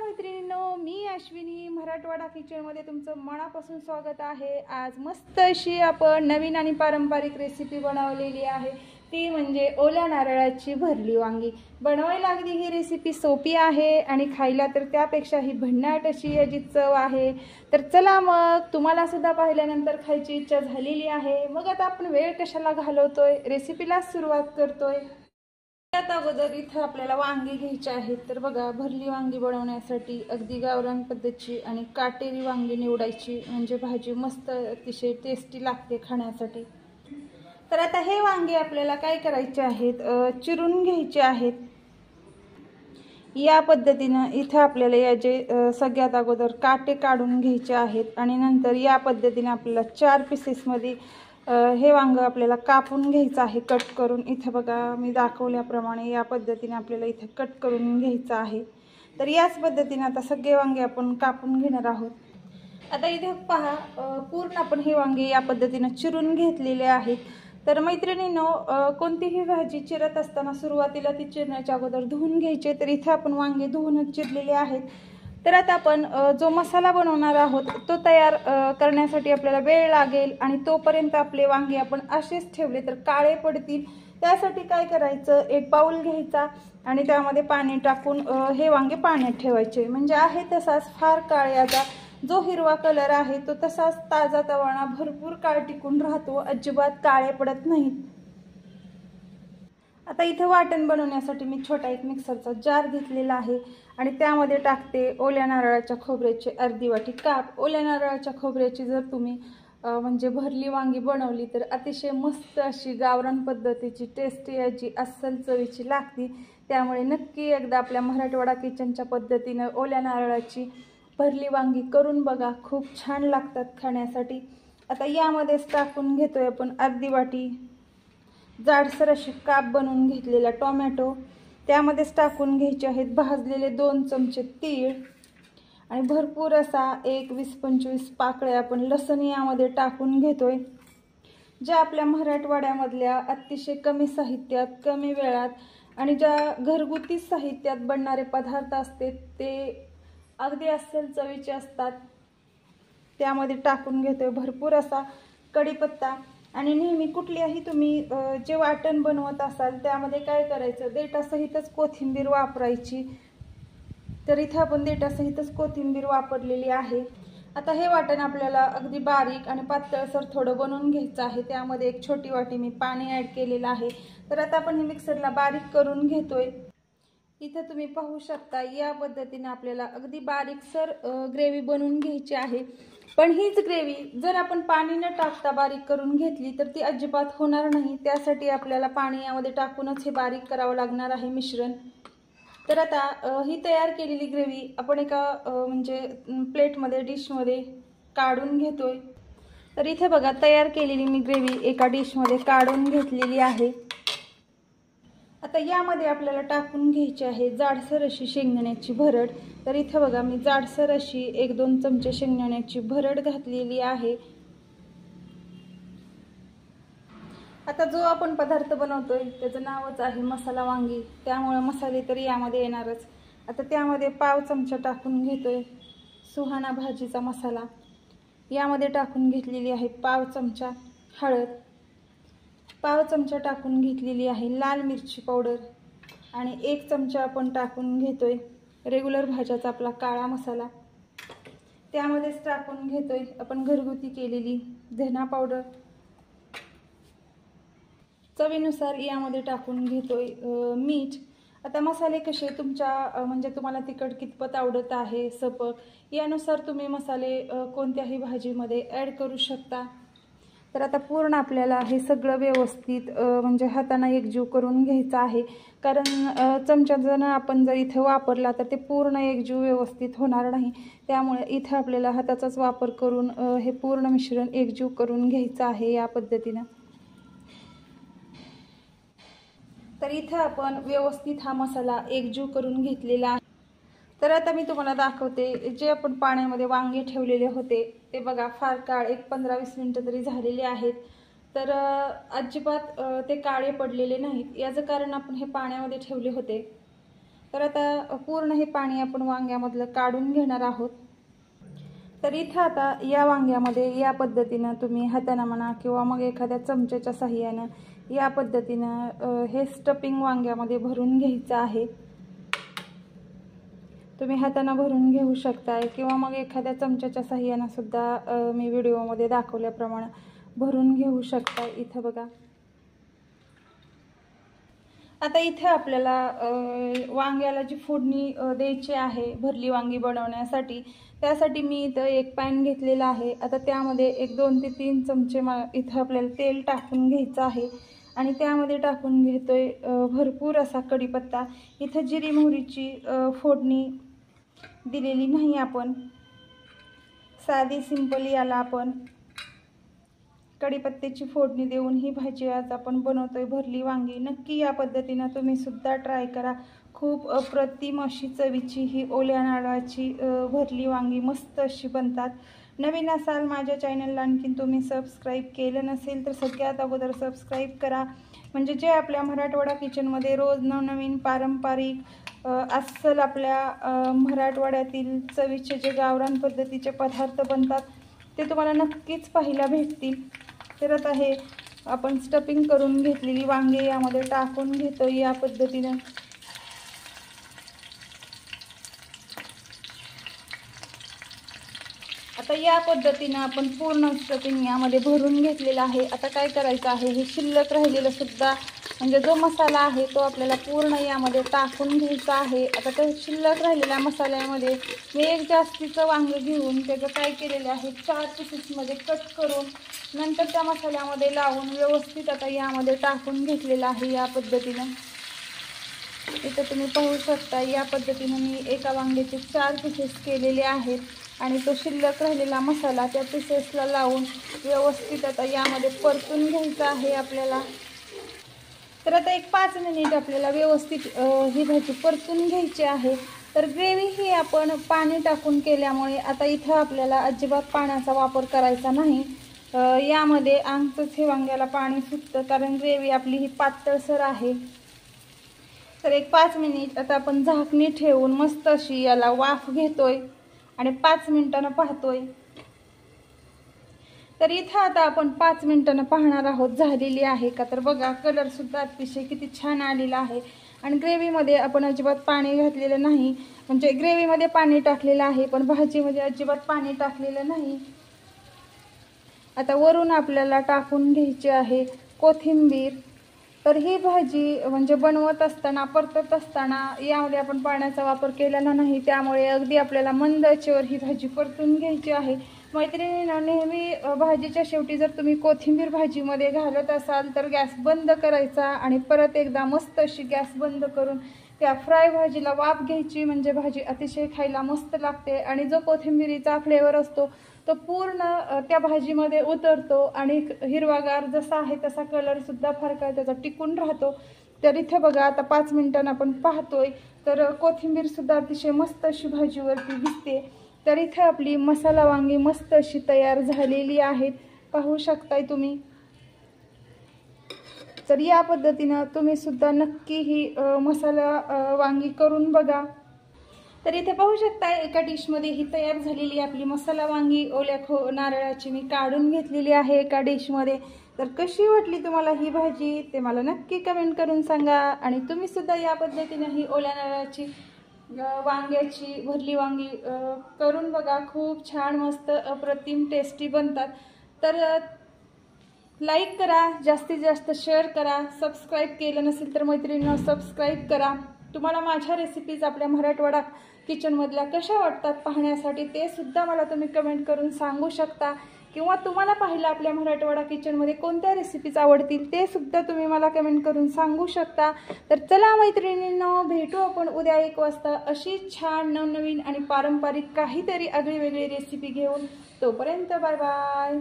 मैत्रिणींनो, मी अश्विनी मराठवाडा किचनमध्ये तुमचं मनापासून स्वागत आहे। आज मस्त अशी आपण नवीन आणि पारंपरिक रेसिपी बनवलेली आहे, ती म्हणजे ओल्या नारळाची भरली वांगी। बनवायला अगदी ही रेसिपी सोपी आहे आणि खायला तर त्यापेक्षाही भन्नाट अशी याची चव आहे। तर चला मग, तुम्हाला सुद्धा पाहिल्यानंतर खायची इच्छा झालेली आहे। मग आता आपण वेळ कशाला घालवतोय, रेसिपीला सुरुवात करतोय। त्यात अगोदर इथे आपल्याला वांगी घ्यायची आहेत। तर बघा, भरली वांगी बनवण्यासाठी अगदी गावरान पद्धतीची आणि काटेरी वांगी निवडायची, म्हणजे भाजी मस्त अतिशय टेस्टी लागते खाण्यासाठी। तर आता हे वांगे आपल्याला काय करायचे आहेत, चिरून घ्यायचे आहेत। या पद्धतीने इथे आपल्याला याचे सगळ्यात अगोदर काटे काढून घ्यायचे आहेत आणि नंतर या पद्धतीने आपल्याला 4 पीसेसमध्ये हे वांग आपल्याला कापून घ्यायचं आहे, कट करून। इथे बघा, मी दाखवल्याप्रमाणे या पद्धतीने आपल्याला इथे कट करून घ्यायचं आहे। तर याच पद्धतीने आता सगळे वांगे आपण कापून घेणार आहोत। आता इथे पहा, पूर्ण आपण हे वांगे या पद्धतीने चिरून घेतलेले आहेत। तर मैत्रिणींनो, कोणतीही भाजी चिरत असताना सुरुवातीला ती चिरण्याच्या अगोदर धुवून घ्यायचे। तर इथे आपण वांगे धुवूनच चिरलेले आहेत। तर आता आपण जो मसाला बनवणार आहोत तो तयार करण्यासाठी आपल्याला वेळ लागेल आणि तोपर्यंत आपले वांगे आपण असेच ठेवले तर काळे पडतील। त्यासाठी काय करायचं, एक बाउल घ्यायचा आणि त्यामध्ये पाणी टाकून हे वांगे पाण्यात ठेवायचे, म्हणजे आहे तसाच फार काळ्याचा जो हिरवा कलर आहे तो तसाच ताजा तवाना भरपूर काळ टिकून राहतो, अजिबात काळे पडत नाहीत। आता इथे वाटण बनवण्यासाठी मी छोटा एक मिक्सरचा जार घेतलेला आहे आणि त्यामध्ये टाकते ओल्या नारळाच्या खोबऱ्याची अर्धी वाटी काप। ओल्या नारळाच्या खोबऱ्याची जर तुम्ही म्हणजे भरली वांगी बनवली तर अतिशय मस्त अशी गावरान पद्धतीची टेस्टी याची अस्सल चवीची लागते। त्यामुळे नक्की एकदा आपल्या मराठवाडा किचनच्या पद्धतीने ओल्या नारळाची भरली वांगी करून बघा, खूप छान लागतात खाण्यासाठी। आता यामध्येच टाकून घेतोय आपण अर्धी वाटी जाडसर अशी काप बनवून घेतलेला टोमॅटो। त्यामध्येच टाकून घ्यायचे आहेत भाजलेले 2 चमचे तीळ आणि भरपूर असा 20-25 पाकळ्या आपण लसूण यामध्ये टाकून घेतोय। ज्या आपल्या मराठवाड्यामधल्या अतिशय कमी साहित्यात, कमी वेळात आणि ज्या घरगुती साहित्यात बनणारे पदार्थ असते ते अगदी अस्सल चवीचे असतात। त्यामध्ये टाकून घेतोय भरपूर असा कढीपत्ता आणि नेहमी कुठल्याही तुम्ही जे वाटण बनवत असाल त्यामध्ये काय करायचं, देठासहितच कोथिंबीर वापरायची। तर इथे आपण देठासहितच कोथिंबीर वापरलेली आहे। आता हे वाटण आपल्याला अगदी बारीक आणि पातळसर थोडं बनवून घ्यायचं आहे। त्यामध्ये एक छोटी वाटी मी पाणी ॲड केलेलं आहे। तर आता आपण हे मिक्सरला बारीक करून घेतोय। इथे तुम्ही पाहू शकता, या पद्धतीने आपल्याला अगदी बारीकसर ग्रेव्ही बनवून घ्यायची आहे। पण हीच ग्रेव्ही जर आपण पाणी न टाकता बारीक करून घेतली तर ती अजिबात होणार नाही। त्यासाठी आपल्याला पाणी यामध्ये टाकूनच हे बारीक करावं लागणार आहे मिश्रण। तर आता ही तयार केलेली ग्रेव्ही आपण एका म्हणजे प्लेटमध्ये, डिशमध्ये काढून घेतोय। तर इथे बघा, तयार केलेली मी ग्रेव्ही एका डिशमध्ये काढून घेतलेली आहे। आता यामध्ये आपल्याला टाकून घ्यायची आहे जाडसर अशी शेंगदाण्याची भरड। तर इथे बघा, मी जाडसर अशी 1-2 चमचे शेंगदाण्याची भरड घातलेली आहे। आता जो आपण पदार्थ बनवतोय त्याचं नावच आहे मसाला वांगी, त्यामुळे मसाले तर यामध्ये येणारच। आता त्यामध्ये पाव चमचा टाकून घेतोय सुहाना भाजीचा मसाला। यामध्ये टाकून घेतलेली आहे पाव चमचा हळद, पाव चमचा टाकून घेतलेली आहे लाल मिरची पावडर आणि 1 चमचा आपण टाकून घेतोय रेग्युलर भाज्याचा आपला काळा मसाला। त्यामध्येच टाकून घेतोय आपण घरगुती केलेली धना पावडर। चवीनुसार यामध्ये टाकून घेतोय मीठ। आता मसाले कसे तुमच्या म्हणजे तुम्हाला तिखट कितपत आवडत आहे, सपक, यानुसार तुम्ही मसाले कोणत्याही भाजीमध्ये ॲड करू शकता। तर आता पूर्ण आपल्याला हे सगळं व्यवस्थित म्हणजे हाताने एकजीव करून घ्यायचं आहे, कारण चमचा जर आपण जर इथे वापरला तर ते पूर्ण एकजीव व्यवस्थित होणार नाही। त्यामुळे इथे आपल्याला हाताचाच वापर करून हे पूर्ण मिश्रण एकजीव करून घ्यायचं आहे या पद्धतीने। तर इथे आपण व्यवस्थित हा मसाला एकजीव करून घेतलेला आहे। तर आता मी तुम्हाला दाखवते, जे आपण पाण्यामध्ये वांगे ठेवलेले होते ते बघा, फार काळ 15-20 मिनिटं तरी झालेली आहेत। तर अजिबात ते काळे पडलेले नाहीत। याचं कारण आपण हे पाण्यामध्ये ठेवले होते। तर आता पूर्ण हे पाणी आपण वांग्यामधलं काढून घेणार आहोत। तर इथं आता या वांग्यामध्ये या पद्धतीनं तुम्ही हाताने म्हणा किंवा मग एखाद्या चमच्याच्या साहाय्यानं या पद्धतीनं हे स्टफिंग वांग्यामध्ये भरून घ्यायचं आहे। तुम्ही हाताने भरून घेऊ शकताय किंवा मग एखाद्या चमच्याच्या साहाय्याने सुद्धा मी व्हिडिओमध्ये दाखवल्याप्रमाणे भरून घेऊ शकताय। इथं बघा, आता इथे आपल्याला वांग्याला जी फोडणी द्यायची आहे भरली वांगी बनवण्यासाठी, त्यासाठी मी इथं एक पॅन घेतलेला आहे। आता त्यामध्ये एक 2 ते 3 चमचे इथं आपल्याला तेल टाकून घ्यायचं आहे आणि त्यामध्ये टाकून घेतोय भरपूर असा कढीपत्ता। इथं जिरी मोहरीची फोडणी दिलेली नाही, आपण साधी सिंपल याला आपण कढीपत्त्याची फोडणी देऊन ही भाजी आज आपण बनवतोय भरली वांगी। नक्की या पद्धतीने तुम्ही सुद्धा ट्राय करा। खूप अप्रतिम अशी चवीची ही ओल्या नारळाची भरली वांगी मस्त अशी बनतात। नवीन असाल माझ्या चॅनलला आणखीन तुम्ही सबस्क्राईब केलं नसेल तर सगळ्यात अगोदर सबस्क्राईब करा, म्हणजे जे आपल्या मराठवाडा किचनमध्ये रोज नवनवीन पारंपरिक अस्सल आपल्या मराठवाड्यातील चवीचे जे गावरान पद्धतीचे पदार्थ बनतात ते तुम्हाला नक्कीच पाहायला भेटतील। तर आता हे आपण स्टफिंग करून घेतलेली वांगे यामध्ये टाकून घेतो या पद्धतीने। आता या पद्धतीने आपण पूर्ण स्टफिंग यामध्ये भरून घेतलेलं आहे। आता काय करायचं आहे, हे शिल्लक राहिलेलं सुद्धा म्हणजे जो मसाला आहे तो आपल्याला पूर्ण यामध्ये टाकून घ्यायचा आहे। आता त्या शिल्लक राहिलेल्या मसाल्यामध्ये मी एक जास्तीचं वांगे घेऊन त्याचं काय केलेलं आहे 4 पीसेसमध्ये कट करून नंतर त्या मसाल्यामध्ये लावून व्यवस्थित आता यामध्ये टाकून घेतलेलं आहे या पद्धतीने। इथं तुम्ही पाहू शकता या पद्धतीने मी एका वांग्याचे 4 पीसेस केलेले आहेत आणि तो शिल्लक राहिलेला मसाला त्या पीसेसला लावून व्यवस्थित आता यामध्ये परतून घ्यायचा आहे आपल्याला। तर आता एक 5 मिनिट आपल्याला व्यवस्थित ही भाजी परतून घ्यायची आहे। तर ग्रेव्ही ही आपण पाणी टाकून केल्यामुळे आता इथं आपल्याला अजिबात पाण्याचा वापर करायचा नाही। यामध्ये अंगच हे वांग्याला पाणी सुटतं कारण ग्रेव्ही आपली ही पातळसर आहे। तर एक 5 मिनिट आता आपण झाकणी ठेवून मस्त अशी याला वाफ घेतोय आणि 5 मिनिटांना पाहतोय। तर इथं आता आपण 5 मिनिटांना पाहणार आहोत झालेली आहे का। तर बघा कलर सुद्धा अतिशय किती छान आलेला आहे आणि ग्रेव्हीमध्ये आपण अजिबात पाणी घातलेलं नाही, म्हणजे ग्रेव्हीमध्ये पाणी टाकलेलं आहे पण भाजीमध्ये अजिबात पाणी टाकलेलं नाही। आता वरून आपल्याला टाकून घ्यायची आहे कोथिंबीर। तर ही भाजी म्हणजे बनवत असताना परतत असताना यामध्ये आपण पाण्याचा वापर केलेला नाही, त्यामुळे अगदी आपल्याला मंद आचेवर ही भाजी परतून घ्यायची आहे। मैत्रिणींनो, नेहमी भाजीच्या शेवटी जर तुम्ही कोथिंबीर भाजीमध्ये घालत असाल तर गॅस बंद करायचा आणि परत एकदा मस्त अशी गॅस बंद करून त्या फ्राय भाजीला वाफ घ्यायची, म्हणजे भाजी अतिशय खायला मस्त लागते आणि जो कोथिंबीरीचा फ्लेवर असतो तो पूर्ण त्या भाजीमध्ये उतरतो आणि हिरवागार जसा आहे तसा कलर सुद्धा फार काळ त्याचा टिकून राहतो। तर इथे बघा आता 5 मिनिटांना आपण पाहतोय तर कोथिंबीर सुद्धा अतिशय मस्त अशी भाजीवरती दिसते। तर इथे आपली मसाला वांगी मस्त अशी तयार झालेली आहेत, पाहू शकताय तुम्ही। तर या पद्धतीने तुम्ही सुद्धा नक्की ही मसाला वांगी करून बघा। तर इथे पाहू शकता एका डिशमध्ये ही तयार झालेली आपली मसाला वांगी ओल्या नारळाची मी काढून घेतलेली आहे एका डिशमध्ये। तर कशी वाटली तुम्हाला ही भाजी ते मला नक्की कमेंट करून सांगा आणि तुम्ही सुद्धा या पद्धतीने ही ओल्या नारळाची वांग्याची भरली वांगी करून बघा। खूप छान मस्त अप्रतिम टेस्टी बनतात। तर लाईक करा, जास्तीत जास्त शेअर करा, सबस्क्राईब केलं नसेल तर मैत्रिणींनो सबस्क्राईब करा। तुम्हाला माझ्या रेसिपीज आपल्या मराठवाडा किचनमधल्या कशा वाटतात पाहण्यासाठी ते सुद्धा मला तुम्ही कमेंट करून सांगू शकता, किंवा तुम्हाला पाहिलं आपल्या मराठवाडा किचनमध्ये कोणत्या रेसिपीज आवडतील ते सुद्धा तुम्ही मला कमेंट करून सांगू शकता। तर चला मैत्रिणींनो, भेटू आपण उद्या 1 वाजता अशी छान नवनवीन आणि पारंपरिक काहीतरी आगळी वेगळी रेसिपी घेऊन। तोपर्यंत बाय बाय।